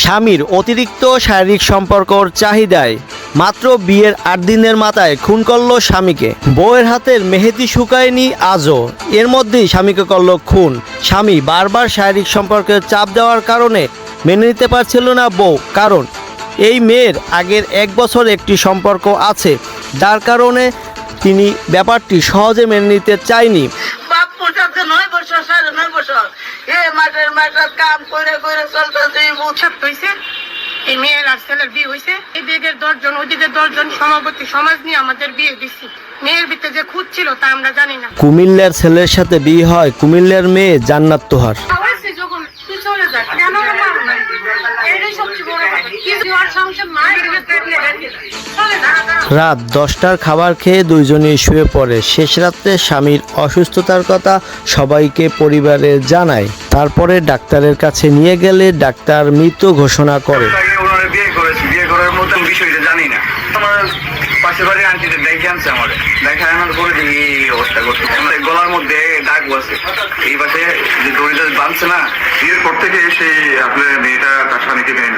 স্বামীর অতিরিক্ত শারীরিক সম্পর্কর চাহিদায় মাত্র বিয়ের ৮ দিনের মাথায় খুন করলো স্বামীকে। বউয়ের হাতের মেহেদি শুকায়নি আজও, এর মধ্যেই স্বামীকে করলো খুন। স্বামী বারবার শারীরিক সম্পর্কের চাপ দেওয়ার কারণে মেনে নিতে পারছিল না বউ, কারণ এই মেয়ের আগের ১ বছর একটি সম্পর্ক আছে, যার কারণে তিনি ব্যাপারটি সহজে মেনে নিতে চায়নি। বাপ পোষাতে ৯ বছর ৯.৫ বছর মাঠের কাম করে চলতেছে। হয়েছে এই মেয়ের আর ছেলের বিয়ে হয়েছে, এদিকের ১০ জন ওদিকে ১০ জন সমাপতি সমাজ নিয়ে আমাদের বিয়ে দিচ্ছি। মেয়ের ভিতরে যে খুঁজ ছিল তা আমরা জানি না। কুমিল্লার ছেলের সাথে বিয়ে হয় কুমিল্লার মেয়ে জান্নাত তোহার। রাত ১০টার খাবার খেয়ে দুইজনেই শুয়ে পড়ে। শেষ রাত্রে স্বামীর অসুস্থতার কথা সবাইকে পরিবারে জানায়। তারপরে ডাক্তারের কাছে নিয়ে গেলে ডাক্তার মৃত ঘোষণা করে। বিয়ে করার মতন বিষয়টা জানি না। আমার পাশের বাড়ির আন্টিদের দেখে আনছে, আমার দেখা আনার পরে দেখি এই অবস্থা করছে। গলার মধ্যে দাগ আছে, এই পাশে যে দড়িটা বাঁধছে না। বিয়ের পর থেকে সেই আপনার মেয়েটা তার স্বামীকে মেনে